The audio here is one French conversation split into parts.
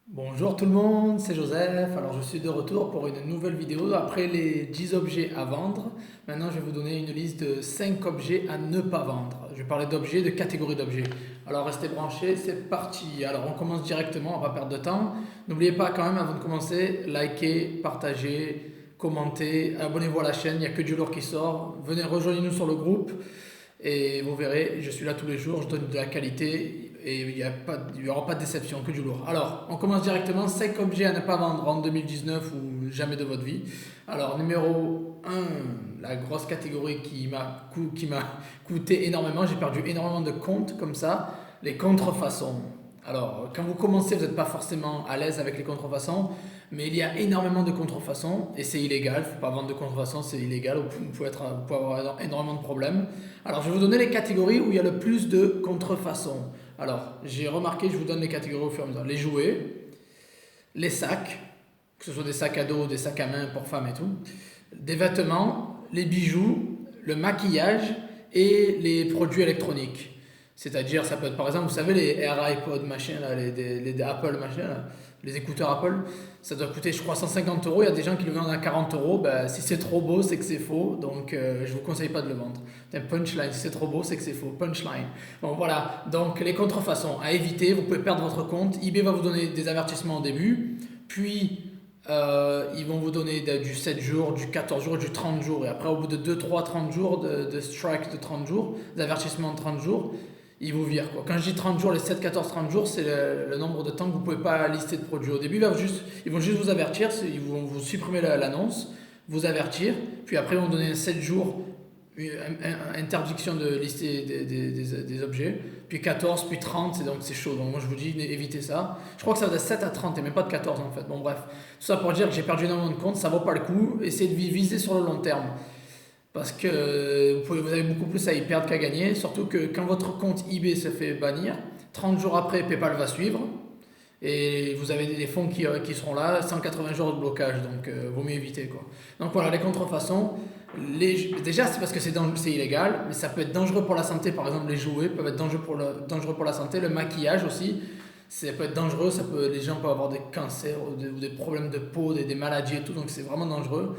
Bonjour tout le monde, c'est Joseph. Alors je suis de retour pour une nouvelle vidéo après les 10 objets à vendre. Maintenant je vais vous donner une liste de 5 objets à ne pas vendre. Je vais parler d'objets, de catégories d'objets. Alors restez branchés, c'est parti. Alors on commence directement, on va pas perdre de temps. N'oubliez pas quand même avant de commencer, likez, partagez, commentez, abonnez-vous à la chaîne, il n'y a que du lourd qui sort. Venez rejoignez-nous sur le groupe. Et vous verrez, je suis là tous les jours, je donne de la qualité et il n'y aura pas de déception, que du lourd. Alors, on commence directement. 5 objets à ne pas vendre en 2019 ou jamais de votre vie. Alors, numéro un, la grosse catégorie qui m'a coûté énormément. J'ai perdu énormément de comptes comme ça, les contrefaçons. Alors, quand vous commencez, vous n'êtes pas forcément à l'aise avec les contrefaçons, mais il y a énormément de contrefaçons et c'est illégal. Il ne faut pas vendre de contrefaçons, c'est illégal. Vous pouvez avoir énormément de problèmes. Alors, je vais vous donner les catégories où il y a le plus de contrefaçons. Alors, j'ai remarqué, je vous donne les catégories au fur et à mesure. Les jouets, les sacs, que ce soit des sacs à dos, des sacs à main pour femmes et tout, des vêtements, les bijoux, le maquillage et les produits électroniques. C'est-à-dire, ça peut être par exemple, vous savez, les AirPods machin, là, les Apple machin, là, les écouteurs Apple, ça doit coûter, je crois, 150 euros. Il y a des gens qui le vendent à 40 euros. Ben, si c'est trop beau, c'est que c'est faux. Donc, je vous conseille pas de le vendre. C'est un punchline. Si c'est trop beau, c'est que c'est faux. Punchline. Bon, voilà. Donc, les contrefaçons à éviter. Vous pouvez perdre votre compte. eBay va vous donner des avertissements au début. Puis, ils vont vous donner du 7 jours, du 14 jours, du 30 jours. Et après, au bout de 2, 3, 30 jours, de strike de 30 jours, d'avertissement de 30 jours, ils vous virent, quoi. Quand je dis 30 jours, les 7, 14, 30 jours, c'est le nombre de temps que vous ne pouvez pas lister de produits. Au début, ils vont juste vous avertir, ils vont vous supprimer l'annonce, vous avertir, puis après, ils vont donner 7 jours, interdiction de lister des objets, puis 14, puis 30, c'est chaud. Donc moi, je vous dis, évitez ça. Je crois que ça va de 7 à 30 et même pas de 14 en fait. Bon, bref. Tout ça pour dire que j'ai perdu énormément de comptes, ça vaut pas le coup. Essayez de viser sur le long terme. Parce que vous avez beaucoup plus à y perdre qu'à gagner. Surtout que quand votre compte eBay se fait bannir, 30 jours après, PayPal va suivre. Et vous avez des fonds qui seront là, 180 jours de blocage. Donc, vaut mieux éviter, quoi. Donc voilà, les contrefaçons. Déjà, c'est parce que c'est illégal, mais ça peut être dangereux pour la santé. Par exemple, les jouets peuvent être dangereux pour la santé. Le maquillage aussi, ça peut être dangereux. Les gens peuvent avoir des cancers ou des problèmes de peau, des maladies et tout. Donc, c'est vraiment dangereux.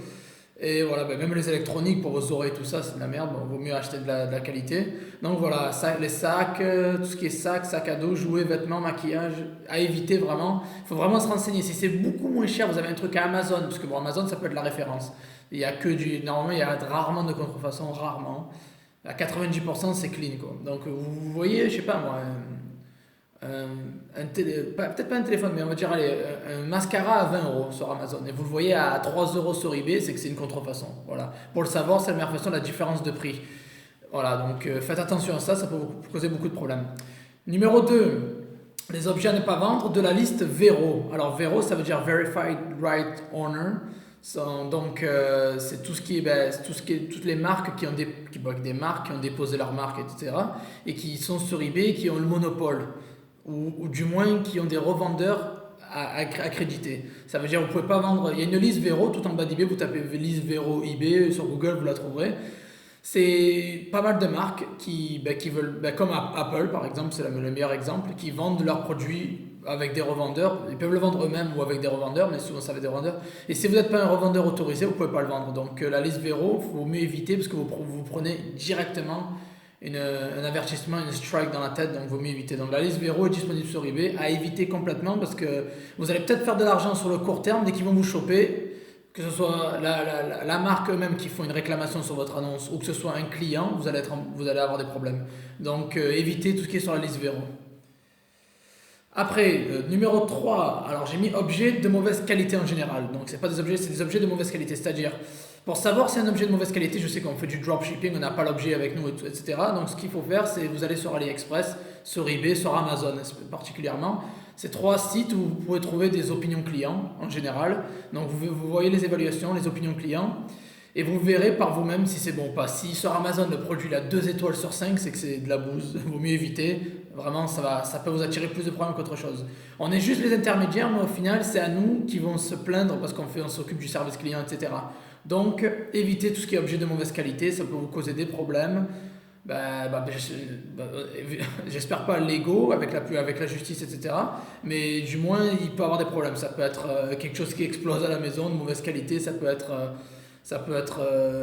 Et voilà, ben même les électroniques pour vos oreilles, tout ça, c'est de la merde. Bon, vaut mieux acheter de la qualité. Donc voilà, les sacs, tout ce qui est sac à dos, jouets, vêtements, maquillage, à éviter vraiment. Il faut vraiment se renseigner. Si c'est beaucoup moins cher, vous avez un truc à Amazon, parce que bon, Amazon, ça peut être la référence. Il y a que normalement, il y a rarement de contrefaçon, rarement. À 90%, c'est clean, quoi. Donc vous voyez, je sais pas moi, peut-être pas un téléphone, mais on va dire allez, un mascara à 20 euros sur Amazon et vous le voyez à 3 euros sur eBay, c'est que c'est une contrefaçon. Voilà. Pour le savoir, c'est la meilleure façon, la différence de prix. Voilà, donc faites attention à ça, ça peut vous causer beaucoup de problèmes. Numéro 2, les objets à ne pas vendre de la liste Vero. Alors Vero, ça veut dire Verified Right Owner. Donc c'est tout ce qui est, toutes les marques des marques qui ont déposé leur marque, etc. et qui sont sur eBay, qui ont le monopole ou du moins qui ont des revendeurs accrédités. Ça veut dire que vous ne pouvez pas vendre. Il y a une liste Vero tout en bas d'eBay, vous tapez liste Vero eBay sur Google, vous la trouverez. C'est pas mal de marques qui veulent, comme Apple par exemple, c'est le meilleur exemple, qui vendent leurs produits avec des revendeurs. Ils peuvent le vendre eux-mêmes ou avec des revendeurs, mais souvent ça avec des revendeurs. Et si vous n'êtes pas un revendeur autorisé, vous ne pouvez pas le vendre. Donc la liste Vero, il faut mieux éviter parce que vous prenez directement un avertissement, une strike dans la tête, donc il vaut mieux éviter. Donc la liste Vero est disponible sur eBay, à éviter complètement parce que vous allez peut-être faire de l'argent sur le court terme dès qu'ils vont vous choper, que ce soit la marque eux-mêmes qui font une réclamation sur votre annonce ou que ce soit un client, vous allez avoir des problèmes. Donc évitez tout ce qui est sur la liste Vero. Après, numéro 3, alors j'ai mis objets de mauvaise qualité en général. Donc c'est pas des objets, c'est des objets de mauvaise qualité. C'est-à-dire, pour savoir si un objet de mauvaise qualité, je sais qu'on fait du dropshipping, on n'a pas l'objet avec nous, etc. Donc ce qu'il faut faire, c'est vous allez sur AliExpress, sur eBay, sur Amazon particulièrement. C'est 3 sites où vous pouvez trouver des opinions clients en général. Donc vous voyez les évaluations, les opinions clients. Et vous verrez par vous-même si c'est bon ou pas. Si sur Amazon le produit a 2 étoiles sur 5, c'est que c'est de la bouse. Il vaut mieux éviter. Vraiment, ça peut vous attirer plus de problèmes qu'autre chose. On est juste les intermédiaires, mais au final, c'est à nous qui vont se plaindre parce on s'occupe du service client, etc. Donc, évitez tout ce qui est objet de mauvaise qualité. Ça peut vous causer des problèmes. Bah, j'espère pas légaux avec la justice, etc. Mais du moins, il peut avoir des problèmes. Ça peut être quelque chose qui explose à la maison, de mauvaise qualité. Ça peut être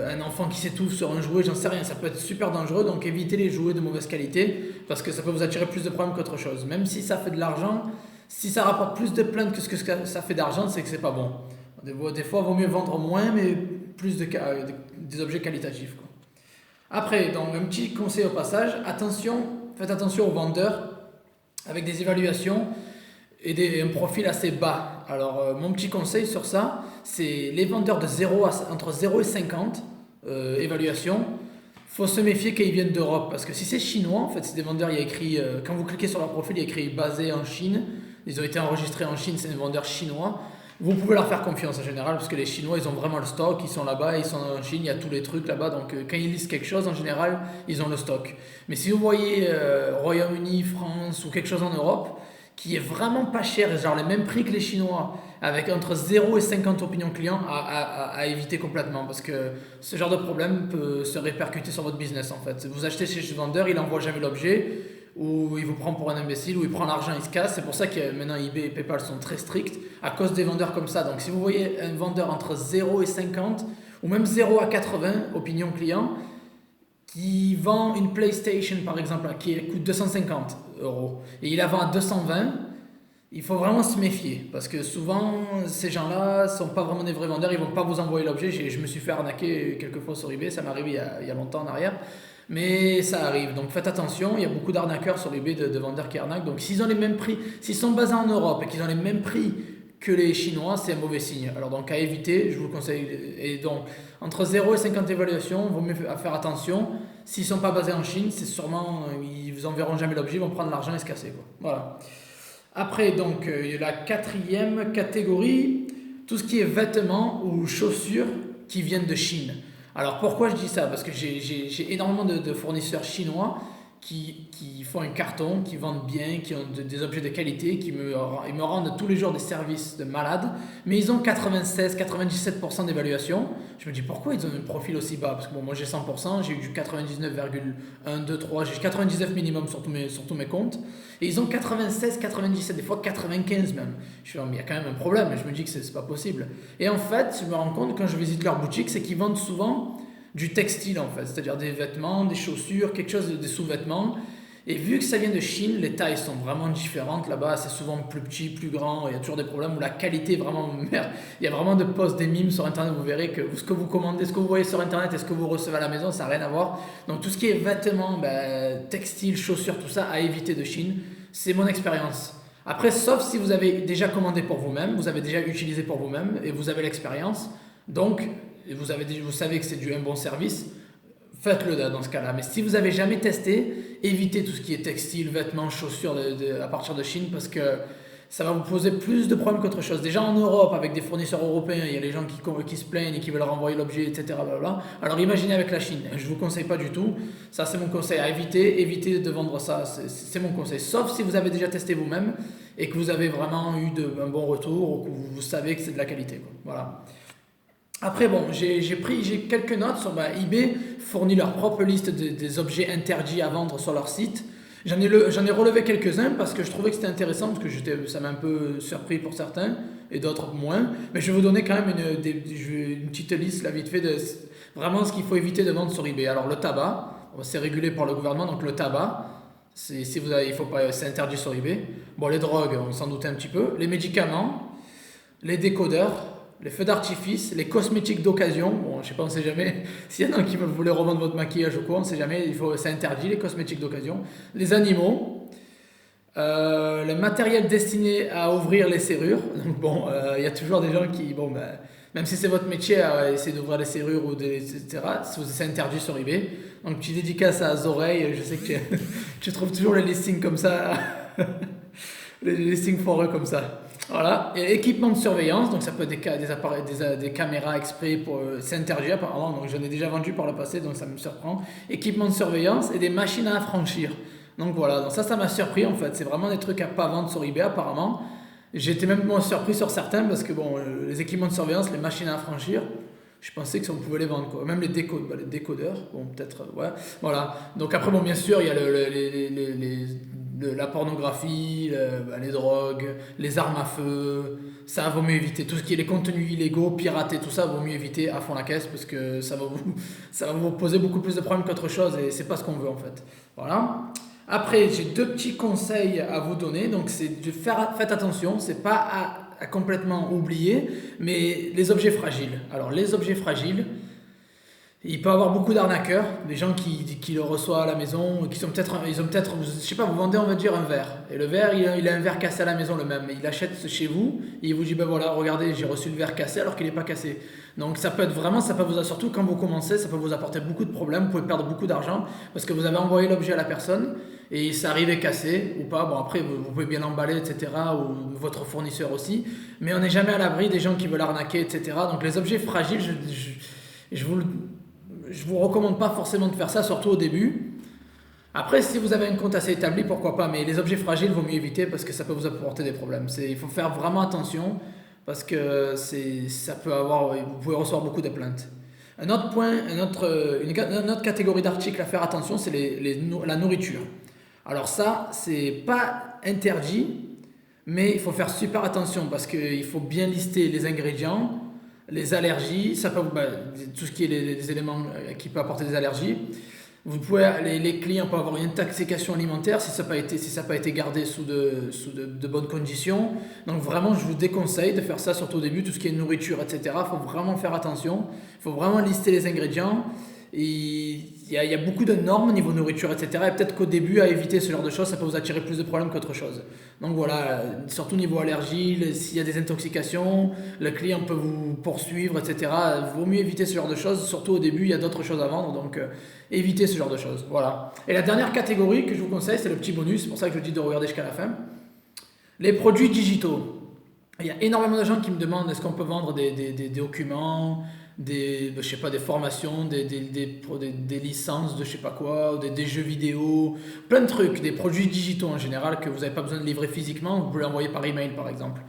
un enfant qui s'étouffe sur un jouet, j'en sais rien. Ça peut être super dangereux. Donc évitez les jouets de mauvaise qualité parce que ça peut vous attirer plus de problèmes qu'autre chose. Même si ça fait de l'argent, si ça rapporte plus de plaintes que ce que ça fait d'argent, c'est que c'est pas bon. Des fois, il vaut mieux vendre moins, mais des objets qualitatifs, quoi. Après, donc un petit conseil au passage, faites attention aux vendeurs avec des évaluations et un profil assez bas. Alors, mon petit conseil sur ça, c'est les vendeurs entre 0 et 50 évaluations. Faut se méfier qu'ils viennent d'Europe parce que si c'est chinois, en fait, c'est des vendeurs, il y a écrit, quand vous cliquez sur leur profil, il y a écrit basé en Chine. Ils ont été enregistrés en Chine, c'est des vendeurs chinois. Vous pouvez leur faire confiance en général parce que les Chinois ils ont vraiment le stock, ils sont là-bas, ils sont en Chine, il y a tous les trucs là-bas donc quand ils lisent quelque chose en général ils ont le stock. Mais si vous voyez Royaume-Uni, France ou quelque chose en Europe qui est vraiment pas cher, genre les mêmes prix que les Chinois, avec entre 0 et 50 opinions clients à éviter complètement parce que ce genre de problème peut se répercuter sur votre business en fait. Vous achetez chez ce vendeur, il n'envoie jamais l'objet ou il vous prend pour un imbécile, ou il prend l'argent, il se casse. C'est pour ça que maintenant eBay et PayPal sont très stricts à cause des vendeurs comme ça. Donc si vous voyez un vendeur entre 0 et 50 ou même 0 à 80 opinion client qui vend une PlayStation par exemple qui coûte 250 euros et il la vend à 220, il faut vraiment se méfier parce que souvent ces gens-là sont pas vraiment des vrais vendeurs, ils vont pas vous envoyer l'objet. Je me suis fait arnaquer quelques fois sur eBay, ça m'est arrivé il y a longtemps en arrière. Mais ça arrive, donc faites attention, il y a beaucoup d'arnaqueurs sur eBay de vendeurs qui arnaquent. Donc s'ils ont les mêmes prix, s'ils sont basés en Europe et qu'ils ont les mêmes prix que les Chinois, c'est un mauvais signe. Alors donc à éviter, je vous le conseille. Et donc entre 0 et 50 évaluations, il vaut mieux faire attention. S'ils ne sont pas basés en Chine, c'est sûrement, ils vous enverront jamais l'objet, ils vont prendre l'argent et se casser, quoi. Voilà. Après, donc, la quatrième catégorie, tout ce qui est vêtements ou chaussures qui viennent de Chine. Alors pourquoi je dis ça? Parce que j'ai énormément de fournisseurs chinois qui font un carton, qui vendent bien, qui ont des objets de qualité, ils me rendent tous les jours des services de malades, mais ils ont 96-97% d'évaluation. Je me dis pourquoi ils ont un profil aussi bas? Parce que bon, moi j'ai 100%, j'ai eu du 99,1, 2, 3, j'ai 99 minimum sur tous mes comptes, et ils ont 96-97, des fois 95 même. Je suis là, mais il y a quand même un problème, et je me dis que c'est pas possible. Et en fait, je me rends compte quand je visite leur boutique, c'est qu'ils vendent souvent du textile en fait, c'est-à-dire des vêtements, des chaussures, quelque chose, des sous-vêtements. Et vu que ça vient de Chine, les tailles sont vraiment différentes là-bas, c'est souvent plus petit, plus grand, il y a toujours des problèmes où la qualité est vraiment merde. Il y a vraiment de posts, des mimes sur internet, vous verrez que ce que vous commandez, ce que vous voyez sur internet et ce que vous recevez à la maison, ça n'a rien à voir. Donc tout ce qui est vêtements, textiles, chaussures, tout ça, à éviter de Chine, c'est mon expérience. Après, sauf si vous avez déjà commandé pour vous-même, vous avez déjà utilisé pour vous-même et vous avez l'expérience, donc et vous savez que c'est un bon service, faites-le dans ce cas-là. Mais si vous n'avez jamais testé, évitez tout ce qui est textile, vêtements, chaussures à partir de Chine parce que ça va vous poser plus de problèmes qu'autre chose. Déjà en Europe, avec des fournisseurs européens, il y a les gens qui se plaignent et qui veulent renvoyer l'objet, etc. Blablabla. Alors imaginez avec la Chine. Je ne vous conseille pas du tout. Ça, c'est mon conseil à éviter. Évitez de vendre ça. C'est mon conseil. Sauf si vous avez déjà testé vous-même et que vous avez vraiment eu un bon retour ou que vous savez que c'est de la qualité, quoi. Voilà. Après, bon, j'ai quelques notes sur eBay fournit leur propre liste des objets interdits à vendre sur leur site. J'en ai relevé quelques-uns parce que je trouvais que c'était intéressant, parce que ça m'a un peu surpris pour certains et d'autres moins. Mais je vais vous donner quand même une petite liste là, vite fait de vraiment ce qu'il faut éviter de vendre sur eBay. Alors le tabac, c'est régulé par le gouvernement, donc le tabac, c'est interdit sur eBay. Bon, les drogues, on s'en doutait un petit peu. Les médicaments, les décodeurs, les feux d'artifice, les cosmétiques d'occasion. Bon, je sais pas, on sait jamais. S'il y en a qui voulaient revendre votre maquillage ou quoi, on sait jamais. C'est interdit, les cosmétiques d'occasion. Les animaux, le matériel destiné à ouvrir les serrures. Donc bon, il y a toujours des gens qui, même si c'est votre métier à essayer d'ouvrir les serrures etc., c'est interdit sur eBay. Donc petit dédicace à Zoreille, je sais que tu trouves toujours les listings comme ça, les listings foireux comme ça. Voilà, et équipement de surveillance, donc ça peut être des appareils, des caméras exprès c'est interdit apparemment, donc j'en ai déjà vendu par le passé, donc ça me surprend. Équipement de surveillance et des machines à affranchir. Donc voilà, donc ça m'a surpris en fait, c'est vraiment des trucs à pas vendre sur eBay apparemment. J'étais même moins surpris sur certains parce que bon, les équipements de surveillance, les machines à affranchir, Je pensais que on pouvait les vendre, quoi. Même les les décodeurs, bon, peut-être, ouais. Voilà. Donc après, bon, bien sûr, il y a la pornographie, les drogues, les armes à feu. Ça vaut mieux éviter. Tout ce qui est les contenus illégaux, piratés, tout ça, vaut mieux éviter à fond la caisse parce que ça va vous poser beaucoup plus de problèmes qu'autre chose et c'est pas ce qu'on veut en fait. Voilà. Après, j'ai deux petits conseils à vous donner. Donc, faites attention, c'est pas à complètement oublier, mais les objets fragiles. Alors, les objets fragiles, il peut y avoir beaucoup d'arnaqueurs, des gens qui le reçoivent à la maison, qui sont ils ont peut-être, je sais pas, vous vendez, on va dire, un verre. Et le verre, il a un verre cassé à la maison le même. Mais il achète chez vous, et il vous dit, ben voilà, regardez, j'ai reçu le verre cassé alors qu'il n'est pas cassé. Donc ça peut être vraiment, surtout quand vous commencez, ça peut vous apporter beaucoup de problèmes, vous pouvez perdre beaucoup d'argent, parce que vous avez envoyé l'objet à la personne, et ça arrivait cassé, ou pas, bon après, vous pouvez bien l'emballer, etc., ou votre fournisseur aussi, mais on n'est jamais à l'abri des gens qui veulent arnaquer, etc. Donc les objets fragiles, je vous recommande pas forcément de faire ça, surtout au début. Après, si vous avez un compte assez établi, pourquoi pas, mais les objets fragiles, vaut mieux éviter parce que ça peut vous apporter des problèmes. Il faut faire vraiment attention parce que vous pouvez recevoir beaucoup de plaintes. Un autre point, une autre catégorie d'articles à faire attention, c'est la nourriture. Alors ça, c'est pas interdit, mais il faut faire super attention parce qu'il faut bien lister les ingrédients, les allergies, tout ce qui est les éléments qui peuvent apporter des allergies. Les clients peuvent avoir une intoxication alimentaire si ça n'a pas été gardé sous de bonnes conditions. Donc vraiment, je vous déconseille de faire ça, surtout au début, tout ce qui est nourriture, etc. Il faut vraiment faire attention. Il faut vraiment lister les ingrédients. Il y a beaucoup de normes au niveau nourriture, etc. Et peut-être qu'au début, à éviter ce genre de choses, ça peut vous attirer plus de problèmes qu'autre chose. Donc voilà, surtout niveau allergie, s'il y a des intoxications, le client peut vous poursuivre, etc. Il vaut mieux éviter ce genre de choses. Surtout au début, il y a d'autres choses à vendre, donc évitez ce genre de choses. Voilà. Et la dernière catégorie que je vous conseille, c'est le petit bonus. C'est pour ça que je vous dis de regarder jusqu'à la fin. Les produits digitaux. Il y a énormément de gens qui me demandent est-ce qu'on peut vendre des documents, je sais pas, des formations, des licences de je sais pas quoi, des jeux vidéo, plein de trucs, des produits digitaux en général que vous n'avez pas besoin de livrer physiquement, vous pouvez l'envoyer par email par exemple.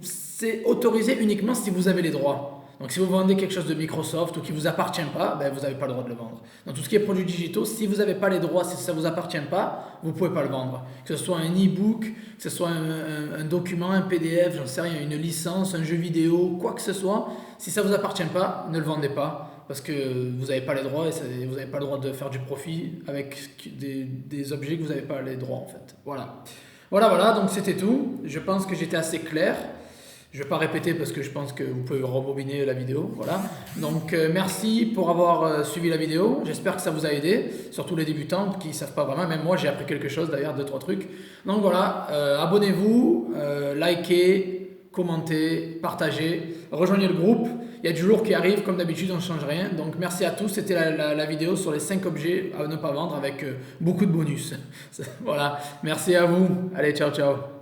C'est autorisé uniquement si vous avez les droits. Donc si vous vendez quelque chose de Microsoft ou qui ne vous appartient pas, vous n'avez pas le droit de le vendre. Dans tout ce qui est produits digitaux, si vous n'avez pas les droits, si ça ne vous appartient pas, vous ne pouvez pas le vendre. Que ce soit un e-book, que ce soit un document, un PDF, j'en sais rien, une licence, un jeu vidéo, quoi que ce soit, si ça ne vous appartient pas, ne le vendez pas parce que vous n'avez pas les droits et vous n'avez pas le droit de faire du profit avec des objets que vous n'avez pas les droits en fait. Voilà, donc c'était tout. Je pense que j'étais assez clair. Je ne vais pas répéter parce que je pense que vous pouvez rembobiner la vidéo. Voilà. Donc merci pour avoir suivi la vidéo. J'espère que ça vous a aidé, surtout les débutants qui ne savent pas vraiment. Même moi j'ai appris quelque chose d'ailleurs, 2-3 trucs. Donc voilà, abonnez-vous, likez, commentez, partagez, rejoignez le groupe. Il y a du lourd qui arrive, comme d'habitude on ne change rien. Donc merci à tous, c'était la vidéo sur les 5 objets à ne pas vendre avec beaucoup de bonus. Voilà, merci à vous. Allez, ciao ciao.